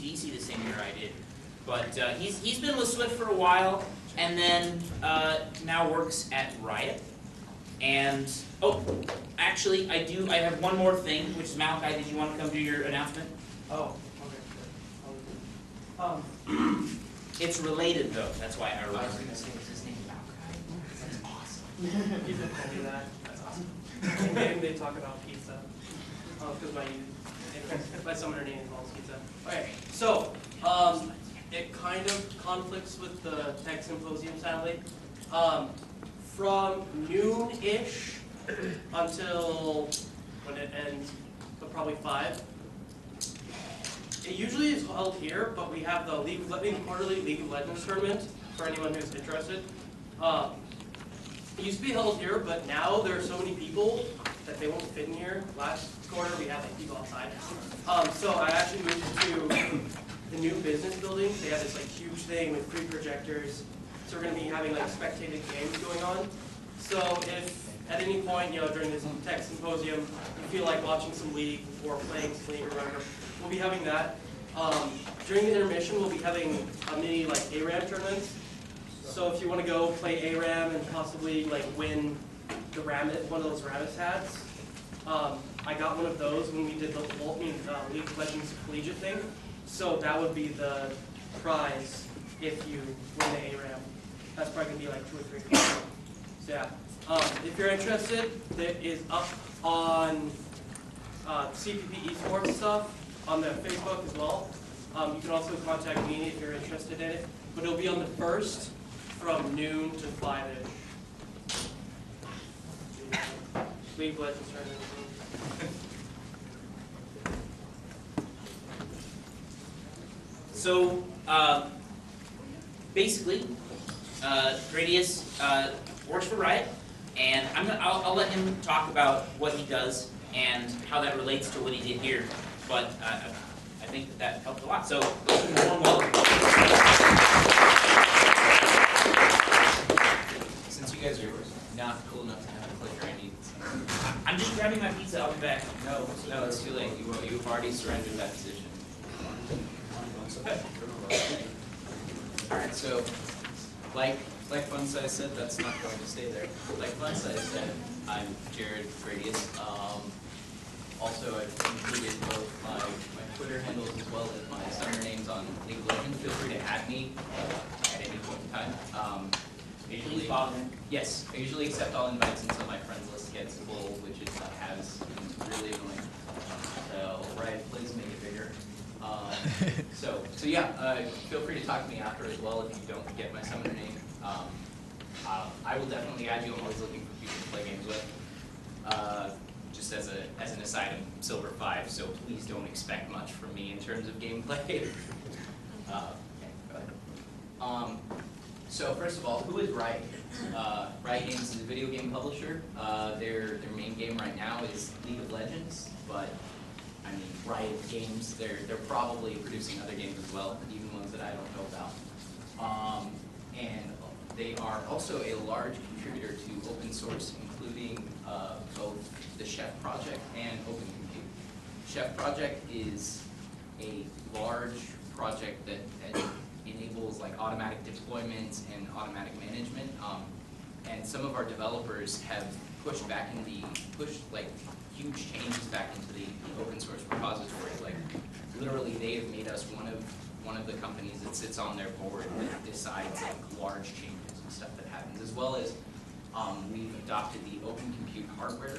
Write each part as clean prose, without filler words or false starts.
CCDC the same year I did. But he's been with SWIFT for a while, and then now works at Riot. And, oh, actually, I have one more thing, which is Malachi, did you want to come do your announcement? Oh, okay. It's related, though, that's why I remember. I was going to say, is his name Malachi? That's awesome. You did tell me that. That's awesome. And they talk about pizza. Because my summoner name involves pizza. Okay, so, it kind of conflicts with the tech symposium, sadly. From noon-ish until when it ends, but probably 5. It usually is held here, but we have the quarterly League of Legends tournament for anyone who's interested. It used to be held here, but now there are so many people that they won't fit in here. Last quarter we had like people outside. So I actually moved to the new business building. They have this like huge thing with 3 projectors. So we're going to be having like spectated games going on. So if at any point, during this tech symposium, you feel like watching some League or playing some League or whatever, we'll be having that. During the intermission, we'll be having a mini like ARAM tournaments. So if you want to go play ARAM and possibly like win the one of those Rammus hats, I got one of those when we did the League of Legends collegiate thing. So that would be the prize if you win the ARAM. That's probably going to be like 2 or 3 people. So yeah, if you're interested, it is up on CPP Esports stuff on the Facebook as well. You can also contact me if you're interested in it. But it'll be on the 1st from noon to 5-ish. League of Legends tournament. So, basically, Gradius works for Riot, and I'll let him talk about what he does and how that relates to what he did here. But I think that helped a lot. So, warm welcome. Since you guys are not cool enough to have a clicker, I need some. I'm just grabbing my pizza. I'll be back. No, it's too late. You've already surrendered that position. Okay. Alright, so like Funsize said, that's not going to stay there. Like Funsize said, I'm Jared Rathbun. Also, I've included both my Twitter handles as well as my summer names on League of Legends. Feel free to add me at any point in time. Yes, I usually accept all invites until my friends list gets full, which is has really annoying. So, Riot, please make it bigger. So yeah, feel free to talk to me after as well if you don't get my summoner name. I will definitely add you. I'm always looking for people to play games with. Just as an aside, I'm Silver 5, so please don't expect much from me in terms of gameplay. Okay, go ahead. So first of all, who is Riot? Riot Games is a video game publisher. Their main game right now is League of Legends, but I mean, Riot Games, they're probably producing other games as well, even ones that I don't know about. And they are also a large contributor to open source, including both the Chef project and Open Compute. Chef project is a large project that enables like automatic deployment and automatic management. And some of our developers have pushed like huge changes back into the open source repository. Like literally, they have made us one of the companies that sits on their board that decides like large changes and stuff that happens, as well as we've adopted the Open Compute hardware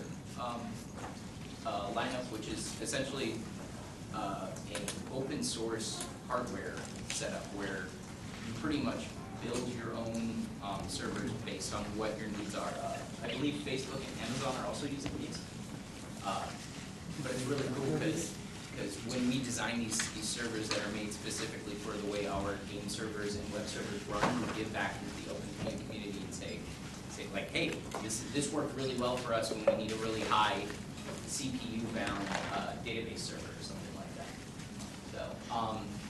lineup, which is essentially an open source hardware setup where you pretty much build your own servers based on what your needs are. I believe Facebook and Amazon are also using these. But it's really cool because when we design these servers that are made specifically for the way our game servers and web servers run, we give back to the open community and say like, hey, this worked really well for us when we need a really high CPU-bound database server or something like that. So,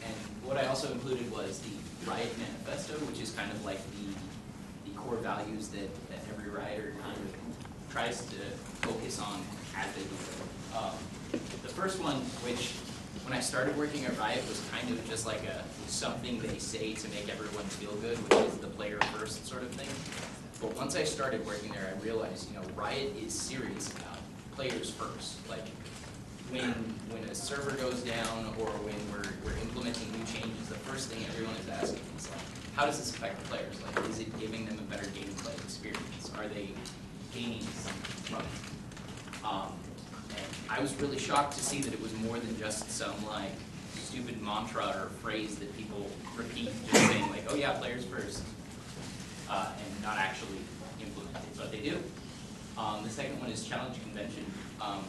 and what I also included was the Riot Manifesto, which is kind of like the core values that every Rioter kind of tries to focus on as they do it. The first one, which when I started working at Riot, was kind of just like something they say to make everyone feel good, which is the player first sort of thing. But once I started working there, I realized, Riot is serious about players first. Like, when a server goes down or when we're implementing new changes, the first thing everyone is asking is like, how does this affect the players? Like, is it giving them a better gameplay experience? Are they gaining something from it? And I was really shocked to see that it was more than just some like stupid mantra or phrase that people repeat, just saying like, oh yeah, players first, and not actually implement it, but they do. The second one is challenge convention. A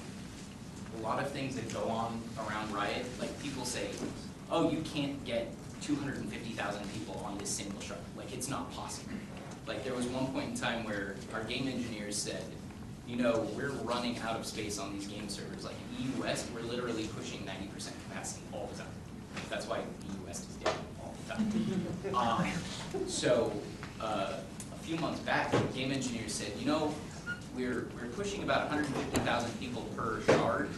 lot of things that go on around Riot, like people say, oh, you can't get 250,000 people on this single shard. Like, it's not possible. Like, there was one point in time where our game engineers said, we're running out of space on these game servers. Like, in EU West, we're literally pushing 90% capacity all the time. That's why EU West is down all the time. So, a few months back, game engineers said, we're pushing about 150,000 people per shard,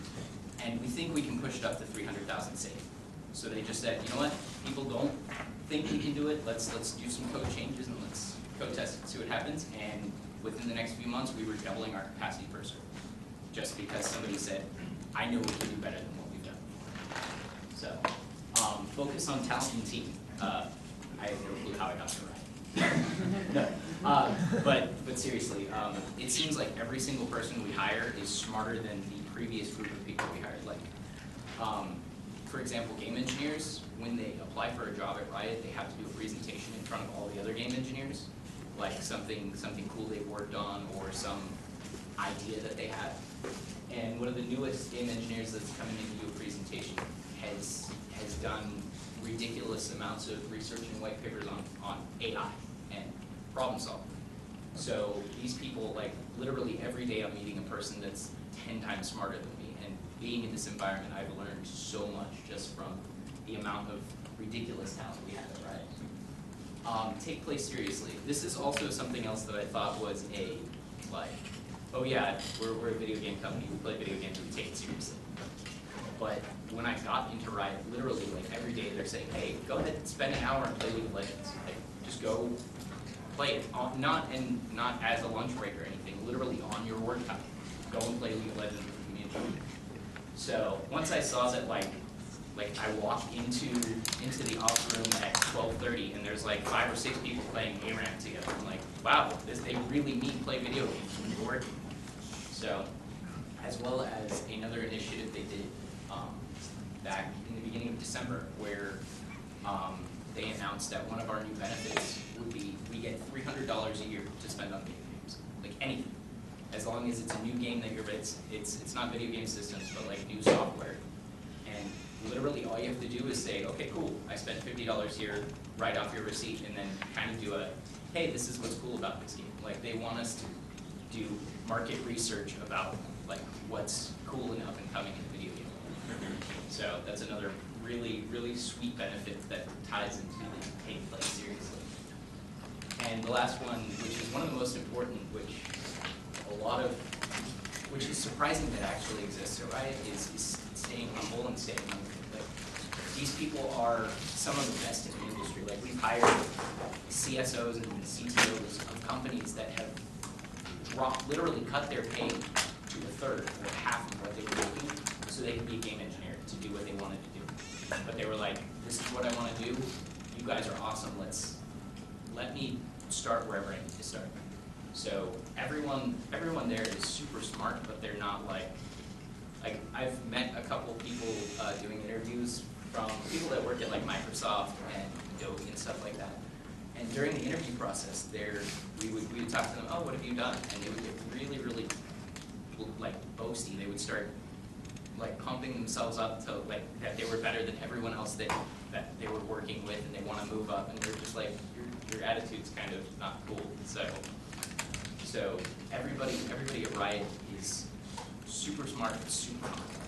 and we think we can push it up to 300,000 safe. So they just said, you know what, people don't think we can do it, let's do some code changes and let's code test it and see what happens. And within the next few months, we were doubling our capacity per server, just because somebody said, I know we can do better than what we've done before. So, focus on talent and team. I have no clue how I got to Riot. No. But seriously, it seems like every single person we hire is smarter than the previous group of people we hired. Like, for example, game engineers, when they apply for a job at Riot, they have to do a presentation in front of all the other game engineers, like something cool they've worked on or some idea that they have. And one of the newest game engineers that's coming in to do a presentation has done ridiculous amounts of research and white papers on AI and problem solving. So these people, like, literally every day I'm meeting a person that's 10 times smarter than me, and being in this environment, I've learned so much just from the amount of ridiculous talent we have at Riot. Take play seriously. This is also something else that I thought was oh yeah, we're a video game company, we play video games, we take it seriously. But when I got into Riot, literally, like, every day they're saying, hey, go ahead and spend an hour and play League of Legends. Like, just go play it, not as a lunch break or anything, literally on your work time. Go and play League of Legends with the community. So once I saw that, like I walk into the ops room at 12:30 and there's like 5 or 6 people playing ARAM together. I'm like, wow, they really need to play video games when you're working. So, as well as another initiative they did back in the beginning of December, where they announced that one of our new benefits would be we get $300 a year to spend on video games, like anything, as long as it's a new game that it's not video game systems, but like new software. And literally all you have to do is say, okay, cool, I spent $50 here, write off your receipt, and then kind of do a, hey, this is what's cool about this game. Like, they want us to do market research about like what's cool and up and coming in the video game. So that's another really, really sweet benefit that ties into the take play seriously. And the last one, which is one of the most important, which is surprising that actually exists at Riot, is staying humble and staying hungry. Like, these people are some of the best in the industry. Like, we've hired CSOs and CTOs of companies that have literally cut their pay to a third or half of what they were making so they could be a game engineer to do what they wanted to do. But they were like, this is what I want to do. You guys are awesome. Let me start wherever I need to start. So everyone there is super smart, but they're not like I've met a couple people doing interviews from people that work at like Microsoft and Adobe and stuff like that. And during the interview process, we would talk to them, oh, what have you done? And they would get really, really like boasty. They would start like pumping themselves up to like that they were better than everyone else that they were working with, and they want to move up. And they're just like, your attitude's kind of not cool. So everybody at Riot is super smart, super confident.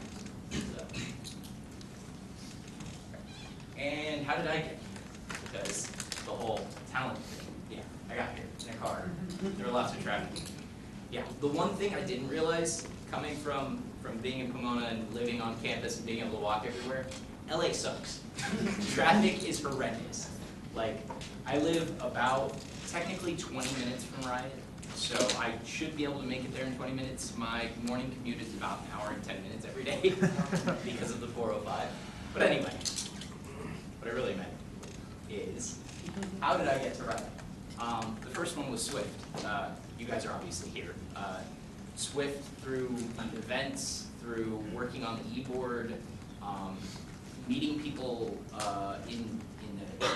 And how did I get here? Because the whole talent thing, yeah, I got here in a car. There were lots of traffic. Yeah, the one thing I didn't realize coming from from being in Pomona and living on campus and being able to walk everywhere, LA sucks. Traffic is horrendous. Like, I live about technically 20 minutes from Riot, so I should be able to make it there in 20 minutes. My morning commute is about an hour and 10 minutes every day because of the 405. But anyway, what I really meant is, how did I get to Riot? The first one was SWIFT. You guys are obviously here. SWIFT through events, through working on the e-board, meeting people in the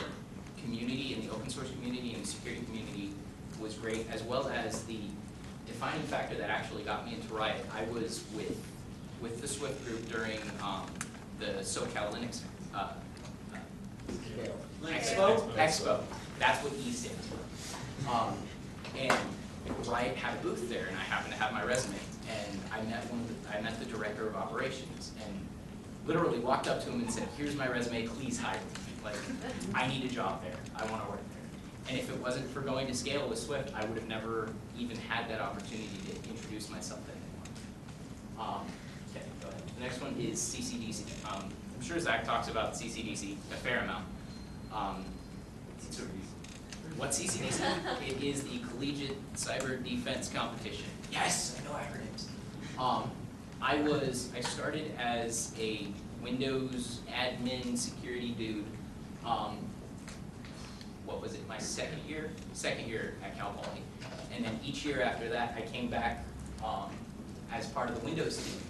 community, in the open source community, in the security community was great, as well as the defining factor that actually got me into Riot. I was with the SWIFT group during the SoCal Linux Expo. That's what E stands for. And Riot had a booth there, and I happened to have my resume, and I met the director of operations, and literally walked up to him and said, "Here's my resume, please hire me. Like, I need a job there. I want to work there." And if it wasn't for going to scale with Swift, I would have never even had that opportunity to introduce myself to anyone. Okay, go ahead. The next one is CCDC. I'm sure Zach talks about CCDC a fair amount. What's CCDC? It is the Collegiate Cyber Defense Competition. Yes, I know acronyms. I started as a Windows admin security dude. What was it, my second year at Cal Poly. And then each year after that, I came back as part of the Windows team.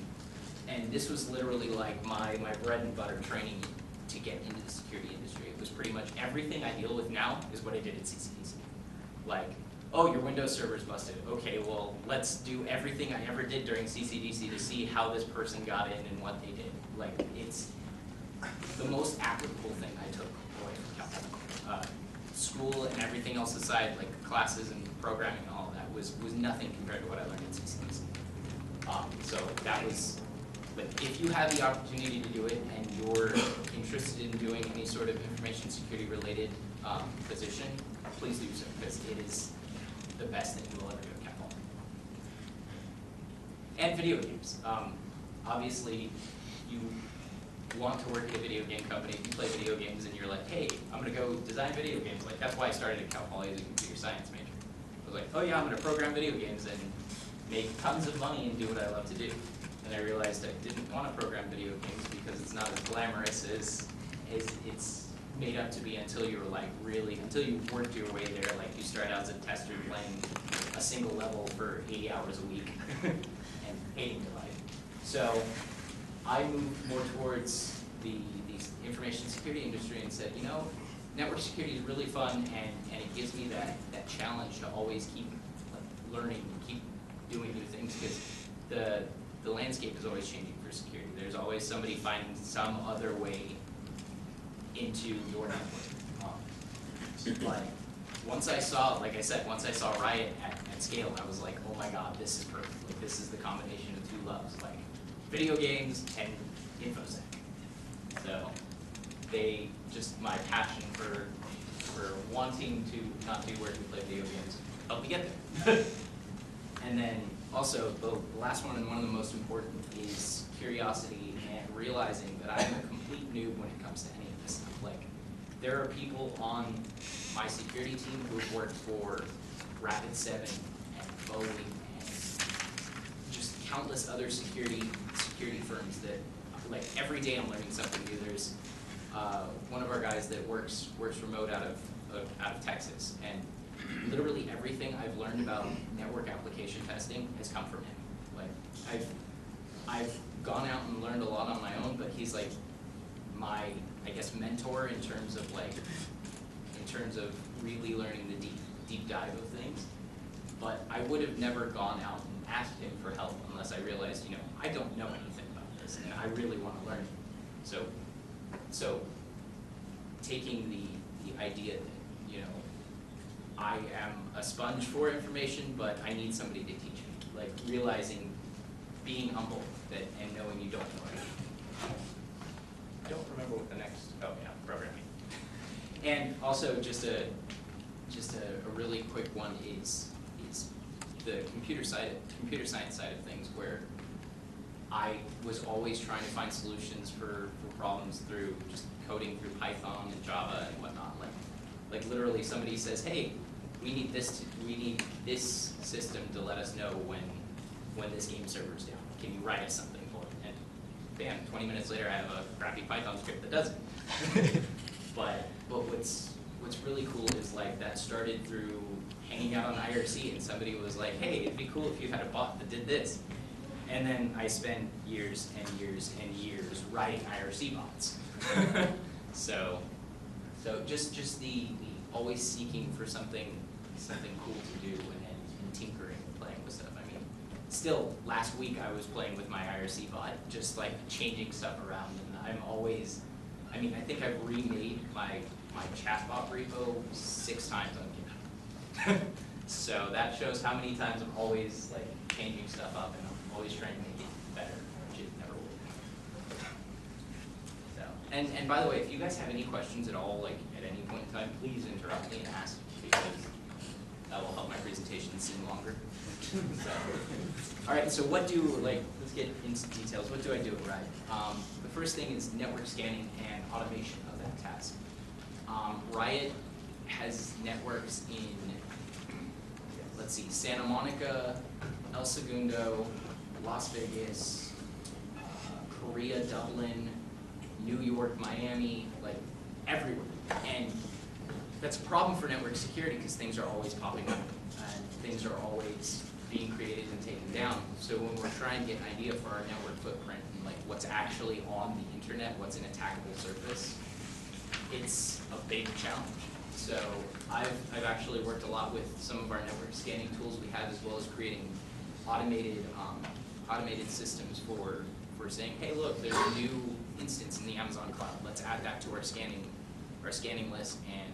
And this was literally like my bread and butter training to get into the security industry. It was pretty much everything I deal with now is what I did at CCDC. Like, oh, your Windows server's busted. Okay, well, let's do everything I ever did during CCDC to see how this person got in and what they did. Like, it's the most applicable thing I took away from Cal. School and everything else aside, like classes and programming and all of that, was nothing compared to what I learned at CCDC. So that was, but if you have the opportunity to do it and you're interested in doing any sort of information security related position, please do so, because it is the best thing you will ever do at Cal Poly. And video games. Obviously, you want to work at a video game company, you play video games, and you're like, hey, I'm going to go design video games. Like, that's why I started at Cal Poly as a computer science major. I was like, oh yeah, I'm going to program video games and make tons of money and do what I love to do. And I realized I didn't want to program video games because it's not as glamorous as it's made up to be until you're like until you worked your way there. Like, you start out as a tester playing a single level for 80 hours a week and hating your life. So I moved more towards the information security industry and said, you know, network security is really fun, and it gives me that challenge to always keep learning and keep doing new things, because the landscape is always changing for security. There's always somebody finding some other way into your network. Like, once I saw Riot at scale, I was like, oh my god, this is perfect. Like, this is the combination of two loves, like video games and InfoSec. So my passion for wanting to not do work and play video games helped me get there. And then also, the last one, and one of the most important, is curiosity and realizing that I'm a complete noob when it comes to any of this stuff. Like, there are people on my security team who've worked for Rapid7 and Boeing and just countless other security firms that, like, every day I'm learning something new. There's one of our guys that works remote out of Texas, and literally everything I've learned about network application testing has come from him. Like, I've gone out and learned a lot on my own, but he's like my, I guess, mentor in terms of really learning the deep dive of things. But I would have never gone out and asked him for help unless I realized, you know, I don't know anything about this, and I really want to learn it. So taking the idea that, you know, I am a sponge for information, but I need somebody to teach me. Like, realizing, being humble, and knowing you don't know anything. I don't remember what the next, oh yeah, programming. And also, just a really quick one is the computer science side of things, where I was always trying to find solutions for problems through just coding through Python and Java and whatnot. Like literally somebody says, hey, we need this system to let us know when this game server's down. Can you write us something for it? And bam, 20 minutes later I have a crappy Python script that does it. But what's really cool is like that started through hanging out on IRC, and somebody was like, hey, it'd be cool if you had a bot that did this. And then I spent years and years and years writing IRC bots. So just the always seeking for something cool to do and tinkering and playing with stuff. I mean, still last week I was playing with my IRC bot, just like changing stuff around, and I'm always, I mean, I think I've remade my chatbot repo 6 times on GitHub. So that shows how many times I'm always like changing stuff up, and I'm always trying to make it better, which it never will. So, and by the way, if you guys have any questions at all, like at any point in time, please interrupt me and ask, because that will help my presentation seem longer. So, all right, so what do, like, let's get into details. What do I do at Riot? The first thing is network scanning and automation of that task. Riot has networks in, let's see, Santa Monica, El Segundo, Las Vegas, Korea, Dublin, New York, Miami, like everywhere. And that's a problem for network security because things are always popping up and things are always being created and taken down. So when we're trying to get an idea for our network footprint and like what's actually on the internet, what's an attackable surface, it's a big challenge. So I've actually worked a lot with some of our network scanning tools we have, as well as creating automated systems for saying, hey, look, there's a new instance in the Amazon cloud. Let's add that to our scanning list and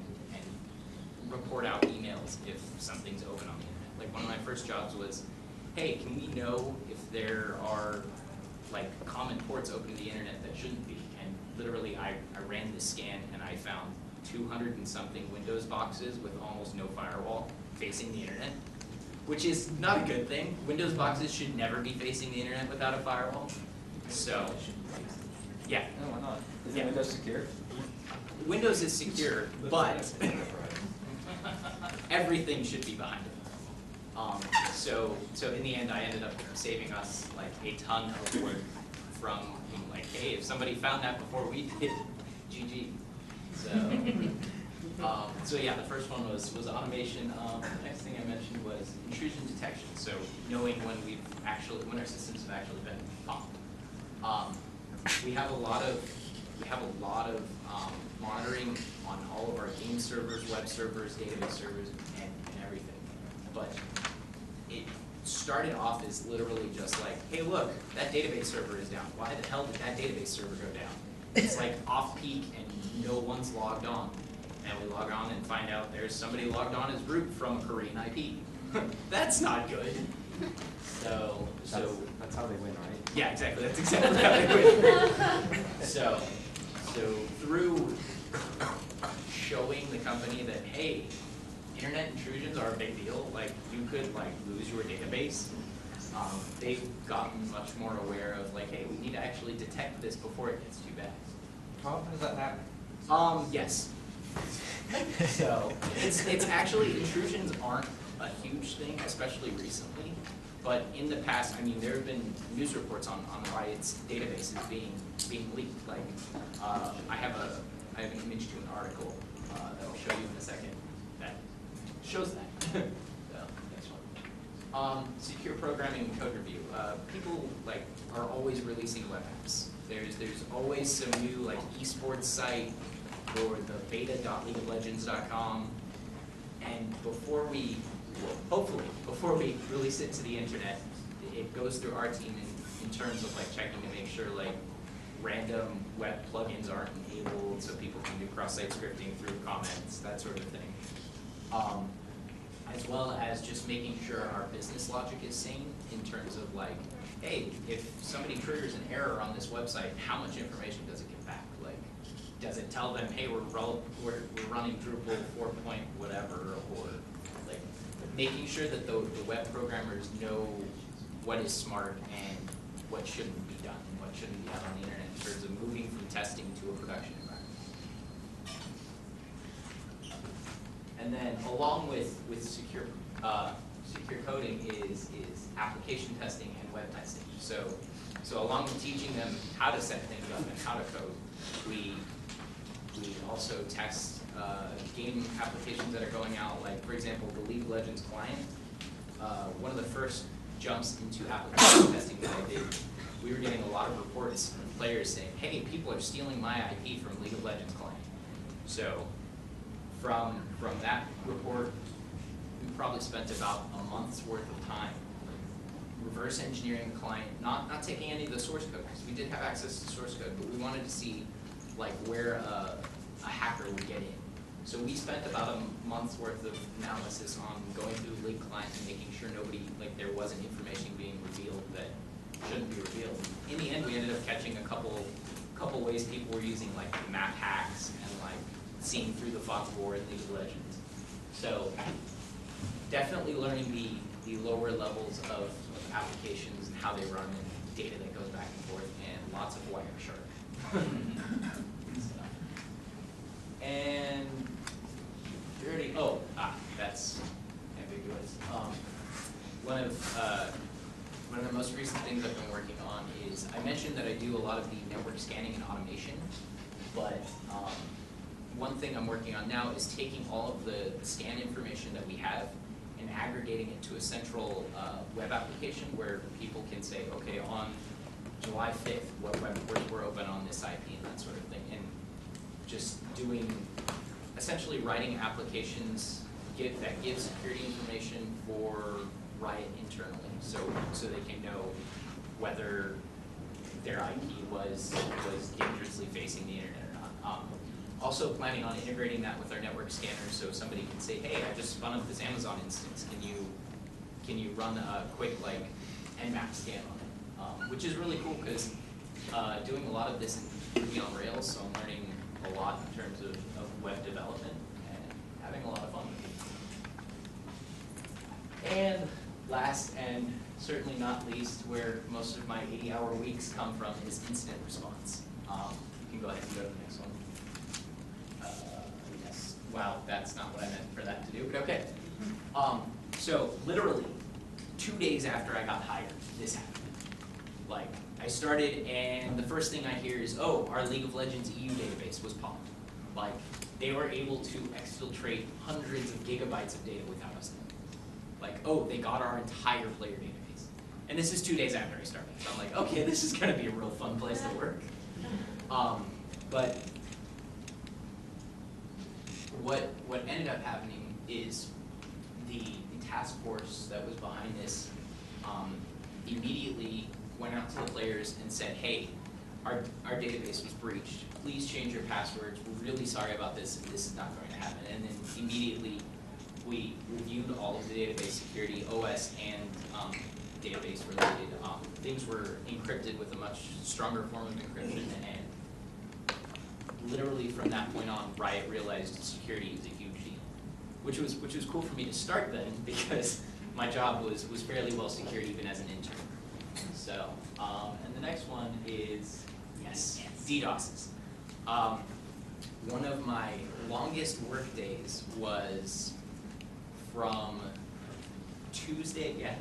report out emails if something's open on the internet. Like one of my first jobs was, hey, can we know if there are like common ports open to the internet that shouldn't be? And literally I ran this scan and I found 200 and something Windows boxes with almost no firewall facing the internet, which is not a good thing. Windows boxes should never be facing the internet without a firewall. So, yeah. No, why not? Isn't Windows secure? Windows is secure, but everything should be behind it. So in the end, I ended up saving us like a ton of work from like, hey, if somebody found that before we did, GG. So yeah, the first one was automation. The next thing I mentioned was intrusion detection. So knowing when our systems have actually been popped. We have a lot of monitoring on all of our game servers, web servers, database servers, and everything. But it started off as literally just like, hey, look, that database server is down. Why the hell did that database server go down? It's like off peak and no one's logged on. And we log on and find out there's somebody logged on as root from a Korean IP. That's not good. So that's how they win, right? Yeah, exactly. That's exactly how they win. So through showing the company that, hey, internet intrusions are a big deal. Like you could like lose your database. They've gotten much more aware of like, hey, we need to actually detect this before it gets too bad. How often does that happen? Yes. So it's actually, intrusions aren't a huge thing, especially recently. But in the past, I mean, there have been news reports on Riot's databases being leaked. Like, I have an image to an article that I'll show you in a second that shows that. So, next one. Secure programming and code review. People like are always releasing web apps. There's always some new like esports site or the beta.leagueoflegends.com, and hopefully before we release it to the internet, it goes through our team in terms of like checking to make sure like random web plugins aren't enabled so people can do cross-site scripting through comments, that sort of thing. As well as just making sure our business logic is sane in terms of like, hey, if somebody triggers an error on this website, how much information does it get back? Like, does it tell them, hey, we're running Drupal 4 point whatever, or like making sure that the web programmers know what is smart and what shouldn't be. be done and what shouldn't be done on the internet in terms of moving from testing to a production environment. And then along with secure coding is application testing and web testing. So along with teaching them how to set things up and how to code, we also test game applications that are going out, like for example, the League of Legends client. One of the first jumps into application testing that I did, we were getting a lot of reports from players saying, hey, people are stealing my IP from League of Legends client. So from that report, we probably spent about a month's worth of time reverse engineering the client, not taking any of the source code, because we did have access to source code, but we wanted to see like where a hacker would get in. So we spent about a month's worth of analysis on going through the League client and making sure there wasn't information being revealed that shouldn't be revealed. In the end, we ended up catching a couple ways people were using like map hacks and like seeing through the fog of war in League of Legends. So definitely learning the lower levels of applications and how they run and data that goes back and forth, and lots of Wireshark. And that's ambiguous. One of the most recent things I've been working on is, I mentioned that I do a lot of the network scanning and automation, but one thing I'm working on now is taking all of the scan information that we have and aggregating it to a central web application where people can say, okay, on July 5th, what web ports were open on this IP and that sort of thing, and just doing, essentially writing applications that give security information for Riot internally, so they can know whether their IP was dangerously facing the internet or not. Also planning on integrating that with our network scanner, so somebody can say, hey, I just spun up this Amazon instance, can you run a quick like Nmap scan on it, which is really cool because doing a lot of this in Ruby on Rails, so I'm learning a lot in terms of web development and having a lot of fun with it. And last and certainly not least, where most of my 80-hour weeks come from, is incident response. You can go ahead and go to the next one. Yes. Wow, that's not what I meant for that to do, but okay. So literally 2 days after I got hired, this happened. Like, I started and the first thing I hear is, oh, our League of Legends EU database was popped. Like, they were able to exfiltrate hundreds of gigabytes of data without us knowing. Like, oh, they got our entire player database. And this is 2 days after I started. So I'm like, okay, this is gonna be a real fun place to work. But what ended up happening is the task force that was behind this immediately went out to the players and said, hey, our database was breached. Please change your passwords. We're really sorry about this. This is not going to happen. And then immediately we reviewed all of the database security, OS and database related. Things were encrypted with a much stronger form of encryption, and literally from that point on, Riot realized security is a huge deal, which was cool for me to start then, because my job was fairly well secured even as an intern. So, and the next one is, yes, DDoSes. One of my longest work days was from Tuesday at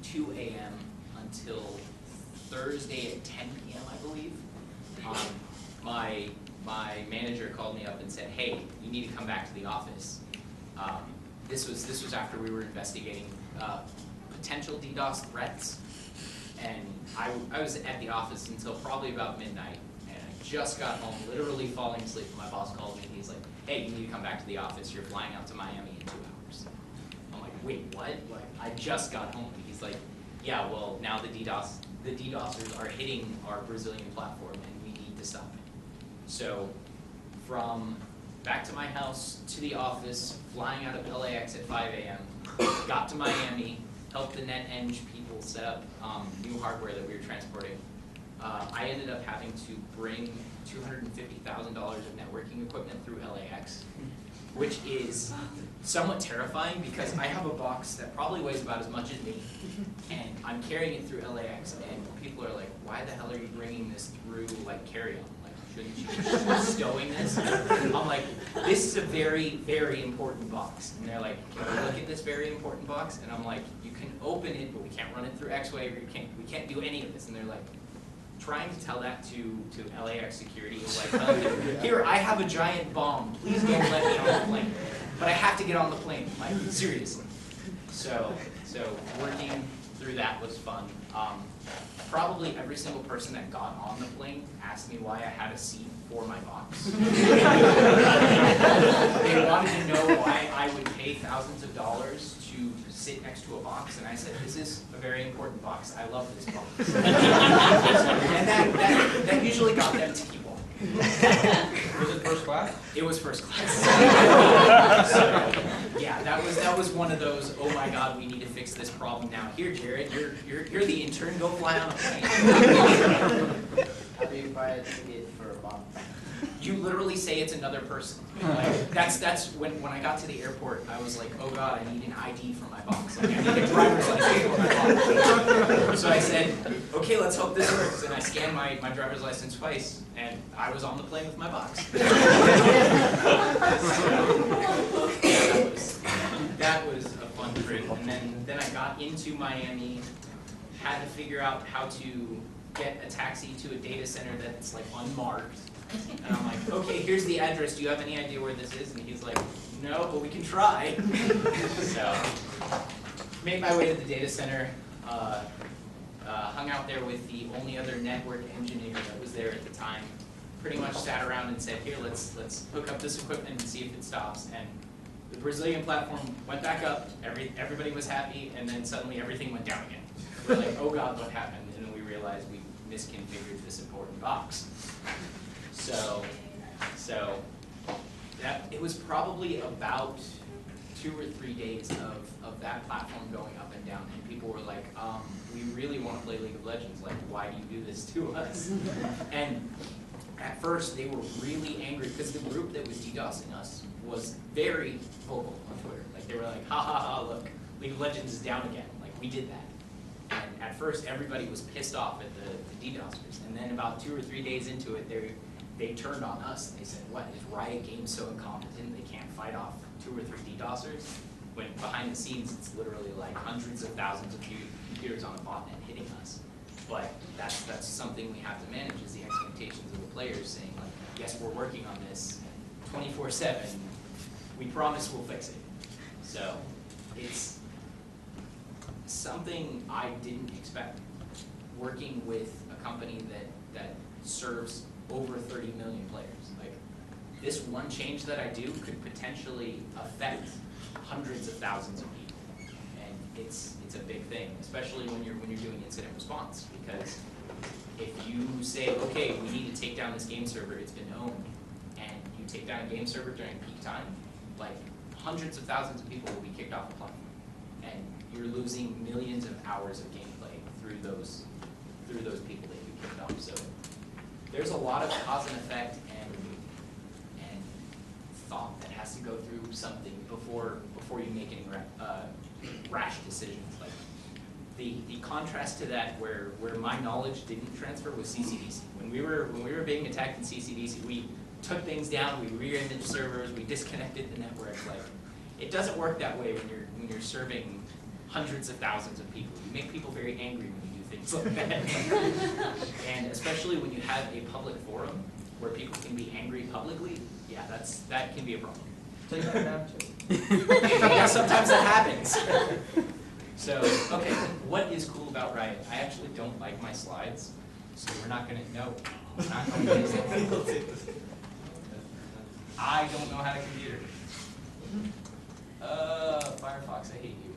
2 a.m. until Thursday at 10 p.m. I believe. My manager called me up and said, hey, you need to come back to the office. This was after we were investigating potential DDoS threats, and I was at the office until probably about midnight, and I just got home, literally falling asleep, and my boss called me and he's like, hey, you need to come back to the office, you're flying out to Miami in 2 hours. I'm like, wait, what? Like, I just got home. He's like, yeah, well, now the DDoSers are hitting our Brazilian platform and we need to stop it. So from back to my house, to the office, flying out of LAX at 5 a.m., got to Miami, helped the NetEng people set up new hardware that we were transporting. I ended up having to bring $250,000 of networking equipment through LAX, which is somewhat terrifying because I have a box that probably weighs about as much as me, and I'm carrying it through LAX, and people are like, why the hell are you bringing this through like carry-on? Like, shouldn't you be stowing this? I'm like, this is a very, very important box. And they're like, can we look at this very important box? And I'm like, you can open it, but we can't run it through X-Way, or we can't do any of this. And they're like, trying to tell that to LAX security is like, here, I have a giant bomb. Please don't let me on the plane. But I have to get on the plane, like, seriously. So working through that was fun. Probably every single person that got on the plane asked me why I had a seat for my box. They wanted to know why I would pay thousands of dollars to sit next to a box, and I said, this is a very important box. I love this box. And that usually got them to keep walking. Was it first class? It was first class. So, yeah, that was one of those, oh my god, we need to fix this problem now. Here, Jared, you're the intern, go fly on a plane. How do you buy a ticket for a bomb? You literally say it's another person. Like, that's when I got to the airport, I was like, oh god, I need an ID for my box. Like, I need a driver's license for my box. So I said, okay, let's hope this works. And I scanned my driver's license twice, and I was on the plane with my box. That was a fun trip. And then I got into Miami, had to figure out how to get a taxi to a data center that's like unmarked. And I'm like, okay, here's the address. Do you have any idea where this is? And he's like, no, but we can try. So, made my way to the data center, hung out there with the only other network engineer that was there at the time. Pretty much sat around and said, here, let's hook up this equipment and see if it stops. And the Brazilian platform went back up, everybody was happy, and then suddenly everything went down again. We're like, oh god, what happened? And then we realized we misconfigured this important box. So that it was probably about 2 or 3 days of that platform going up and down, and people were like, we really want to play League of Legends, like, why do you do this to us? And at first they were really angry because the group that was DDoSing us was very vocal on Twitter. Like, they were like, ha ha ha, look, League of Legends is down again, like, we did that. And at first everybody was pissed off at the DDoSers, and then about 2 or 3 days into it, they turned on us. They said, what, is Riot Games so incompetent they can't fight off 2 or 3 DDoSers? When behind the scenes, it's literally like hundreds of thousands of computers on a botnet hitting us. But that's something we have to manage, is the expectations of the players saying, like, yes, we're working on this 24/7. We promise we'll fix it. So it's something I didn't expect. Working with a company that serves over 30 million players. Like, this one change that I do could potentially affect hundreds of thousands of people. And it's a big thing, especially when you're doing incident response, because if you say, okay, we need to take down this game server, it's been owned, and you take down a game server during peak time, like, hundreds of thousands of people will be kicked off the platform. And you're losing millions of hours of gameplay through those people that you kicked off. So there's a lot of cause and effect and thought that has to go through something before you make any rash decisions. Like, the contrast to that, where my knowledge didn't transfer, was CCDC. When we were being attacked in CCDC, we took things down, we re-imaged servers, we disconnected the network. Like, it doesn't work that way when you're serving hundreds of thousands of people. You make people very angry when you do things like that. And especially when you have a public forum where people can be angry publicly, yeah, that can be a problem. Take that down too. Yeah, sometimes that happens. So, okay, what is cool about Riot? I actually don't like my slides, so we're not gonna, no, we're not gonna use it. I don't know how to computer. Firefox, I hate you.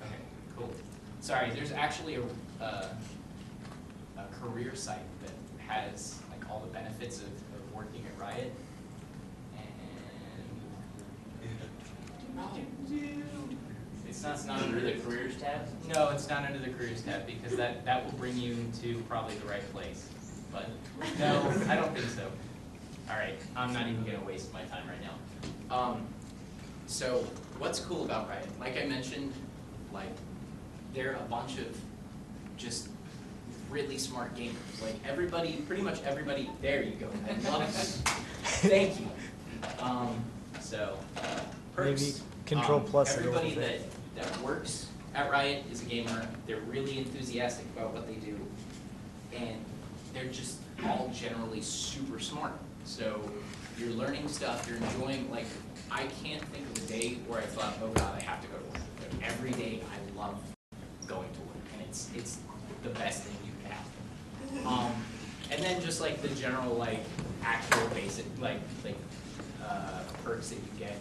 Okay, cool. Sorry, there's actually a career site that has like all the benefits of working at Riot. It's not under the careers tab? No, it's not under the careers tab, because that will bring you to probably the right place. but no, I don't think so. All right, I'm not even gonna waste my time right now. So what's cool about Riot? Like I mentioned, like they're a bunch of just really smart gamers. Like everybody, pretty much everybody. There you go. I love it. Thank you. Perks. Maybe Control Plus it a little Everybody bit. that works at Riot is a gamer. They're really enthusiastic about what they do, and they're just all generally super smart. So you're learning stuff. You're enjoying. Like I can't think of a day where I thought, oh God, I have to go to work. Like every day, I love going to work, and it's the best thing you can have. And then just like the general like actual basic perks that you get.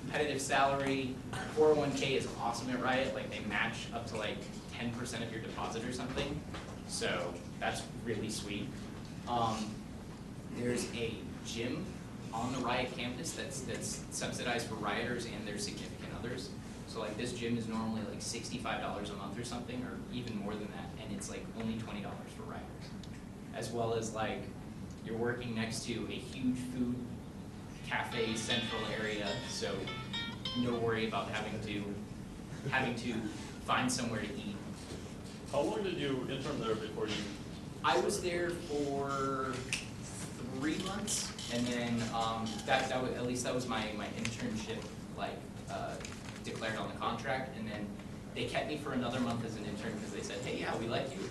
Competitive salary, 401k is awesome at Riot. Like they match up to like 10% of your deposit or something. So that's really sweet. There's a gym on the Riot campus that's subsidized for Rioters and their significant others. So like this gym is normally like $65 a month or something, or even more than that, and it's like only $20 for Rioters. As well as like you're working next to a huge food cafe central area, so no worry about having to find somewhere to eat. How long did you intern there before you? I was there for 3 months, and then that was, at least that was my internship declared on the contract, and then they kept me for another month as an intern because they said, hey, yeah, we like you,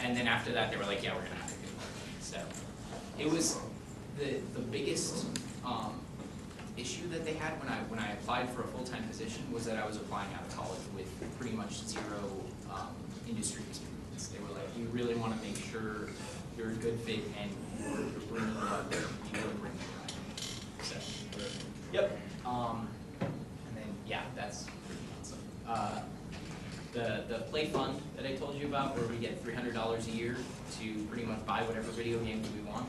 and then after that they were like, yeah, we're gonna have to do it. So it was the biggest issue that they had when I applied for a full-time position was that I was applying out of college with pretty much zero industry experience. They were like, you really want to make sure you're a good fit and you're bringing what you will bring to Riot. So, yep. And then yeah, that's pretty awesome. The play fund that I told you about, where we get $300 a year to pretty much buy whatever video games we want.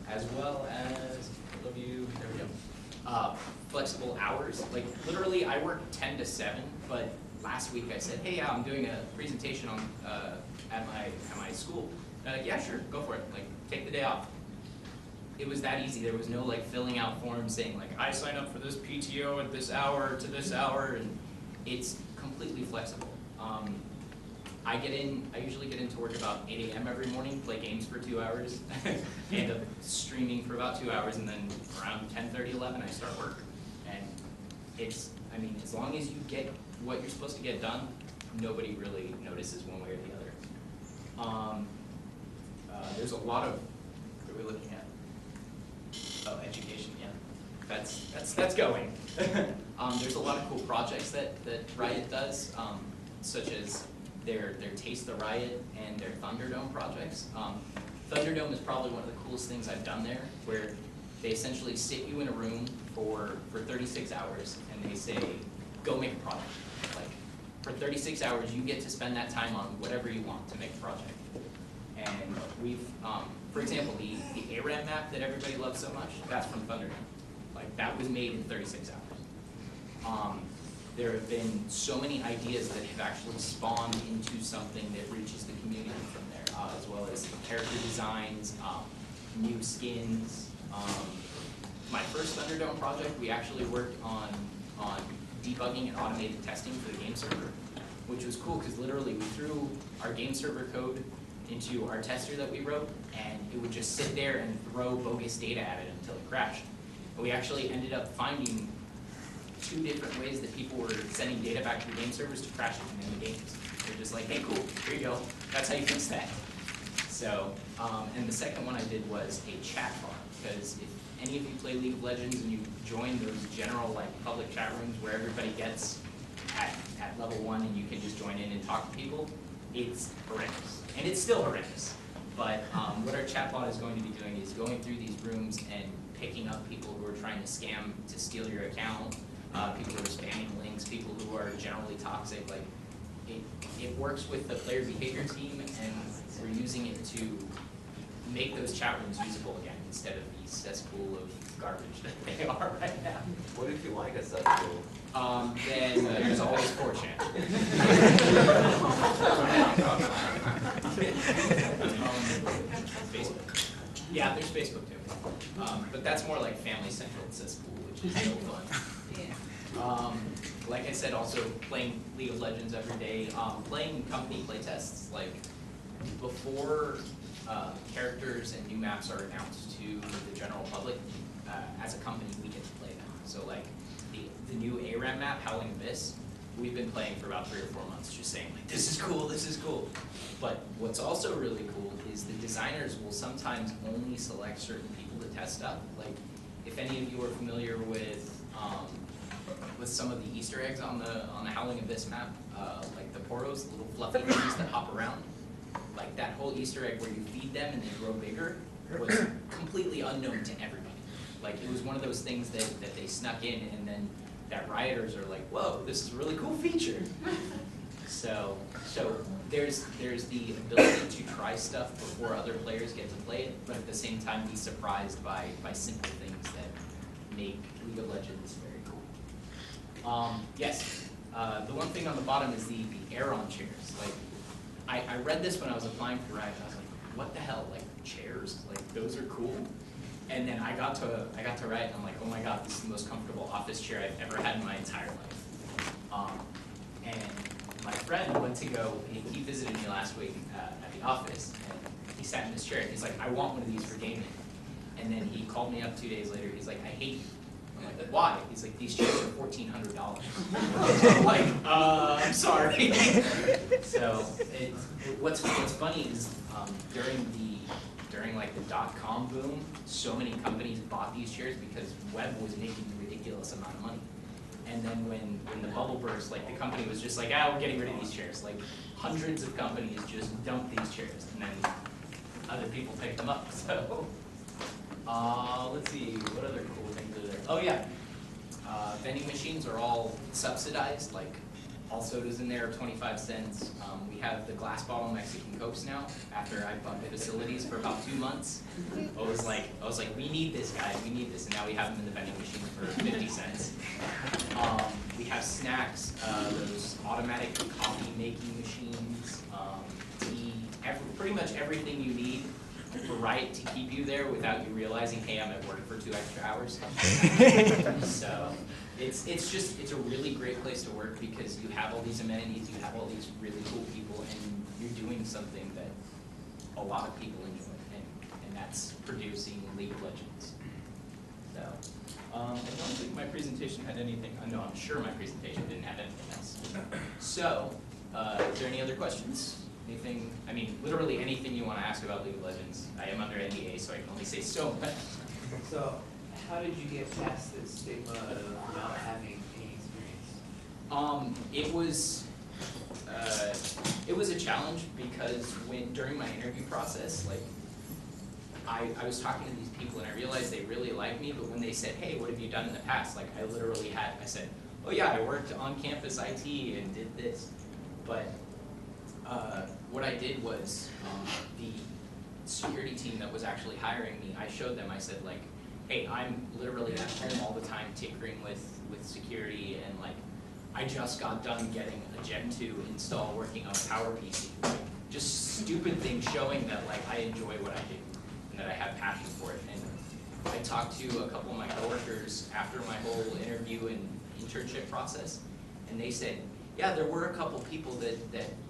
As well as, there we go, flexible hours. Like literally I work 10 to 7, but last week I said, hey, yeah, I'm doing a presentation on at my school. Yeah, sure, go for it. Like take the day off. It was that easy. There was no like filling out forms saying like, I sign up for this PTO at this hour to this hour, and it's completely flexible. I usually get into work about 8 a.m. every morning, play games for 2 hours, end up streaming for about 2 hours, and then around 10:30, 11, I start work. And it's, I mean, as long as you get what you're supposed to get done, nobody really notices one way or the other. There's a lot of, what are we looking at? Oh, education, yeah. That's going. There's a lot of cool projects that Riot does, such as their Taste the Riot and their Thunderdome projects. Thunderdome is probably one of the coolest things I've done there, where they essentially sit you in a room for 36 hours and they say, go make a project. Like, for 36 hours, you get to spend that time on whatever you want to make a project. And we've, for example, the ARAM map that everybody loves so much, that's from Thunderdome. Like, that was made in 36 hours. There have been so many ideas that have actually spawned into something that reaches the community from there, as well as character designs, new skins. My first Thunderdome project, we actually worked on debugging and automated testing for the game server, which was cool because literally we threw our game server code into our tester that we wrote, and it would just sit there and throw bogus data at it until it crashed. And we actually ended up finding 2 different ways that people were sending data back to the game servers to crash it in the games. They're just like, hey, cool, here you go. That's how you fix that. So, and the second one I did was a chat bar, because if any of you play League of Legends and you join those general like public chat rooms where everybody gets at level 1 and you can just join in and talk to people, it's horrendous. And it's still horrendous. But what our chatbot is going to be doing is going through these rooms and picking up people who are trying to scam to steal your account, people who are spamming links, people who are generally toxic. Like it works with the player behavior team, and we're using it to make those chat rooms usable again. instead of the cesspool of garbage that they are right now. What if you like a cesspool? Then there's always 4chan. Facebook. Yeah, there's Facebook too. But that's more like Family Central cesspool, which is so fun. Like I said, also playing League of Legends every day, playing company playtests. Like before characters and new maps are announced to the general public, as a company we get to play them. So like the new ARAM map, Howling Abyss, we've been playing for about 3 or 4 months, just saying like, this is cool, this is cool. But what's also really cool is the designers will sometimes only select certain people to test stuff. Like if any of you are familiar with some of the Easter eggs on the Howling Abyss map, like the Poros, the little fluffy things that hop around, like that whole Easter egg where you feed them and they grow bigger was completely unknown to everybody. Like it was one of those things that they snuck in, and then that rioters are like, whoa, this is a really cool feature. So there's the ability to try stuff before other players get to play it, but at the same time be surprised by simple things that make League of Legends very cool. Yes, the one thing on the bottom is the air-on chairs. Like I read this when I was applying for Riot, and I was like, what the hell, like chairs, like those are cool. And then I got to Riot, and I'm like, oh my god, this is the most comfortable office chair I've ever had in my entire life. And my friend went to go, he visited me last week at the office, and he sat in this chair, and he's like, I want one of these for gaming. And then he called me up 2 days later, he's like, I hate you. I'm like, why? He's like, these chairs are $1,400. I'm like, I'm sorry. So what's funny is during like the .com boom, so many companies bought these chairs because web was making a ridiculous amount of money. And then when the bubble burst, like the company was just like, we're getting rid of these chairs. Like hundreds of companies just dumped these chairs, and then other people picked them up. So let's see, what other cool things are there? Oh yeah, vending machines are all subsidized. Like all sodas in there are 25 cents. We have the glass bottle Mexican Cokes now. After I bumped facilities for about 2 months, I was like, we need this, guys, we need this, and now we have them in the vending machines for 50 cents. We have snacks, those automatic coffee making machines, tea, pretty much everything you need for Riot to keep you there without you realizing, hey, I'm at work for 2 extra hours. So it's a really great place to work because you have all these amenities, you have all these really cool people, and you're doing something that a lot of people enjoy, and that's producing League of Legends. So I don't think my presentation had anything. No, I'm sure my presentation didn't have anything else. So is there any other questions? Anything, I mean, literally anything you want to ask about League of Legends. I am under NDA, so I can only say so much. So, how did you get past this stigma of not having any experience? It was a challenge because during my interview process, like, I was talking to these people and I realized they really liked me, but when they said, hey, what have you done in the past? Like, I said, oh yeah, I worked on campus IT and did this. But what I did was the security team that was actually hiring me, I showed them, I said like, hey, I'm literally at home all the time tinkering with security, and like, I just got done getting a Gen 2 install working on a PowerPC. Like, just stupid things showing that like I enjoy what I do and that I have passion for it. And I talked to a couple of my coworkers after my whole interview and internship process, and they said, yeah, there were a couple people that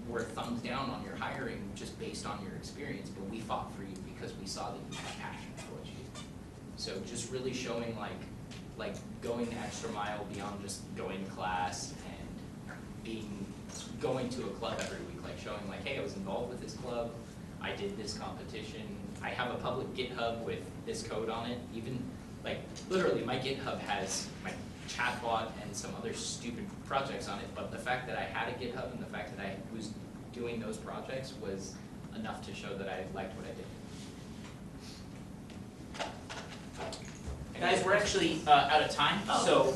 were thumbs down on your hiring just based on your experience, but we fought for you because we saw that you had passion for what you do. So just really showing like going the extra mile beyond just going to class and going to a club every week, like showing like, hey, I was involved with this club, I did this competition, I have a public GitHub with this code on it. Even like literally my GitHub has my chatbot and some other stupid projects on it, but the fact that I had a GitHub and the fact that I was doing those projects was enough to show that I liked what I did. Guys, we're actually out of time, so.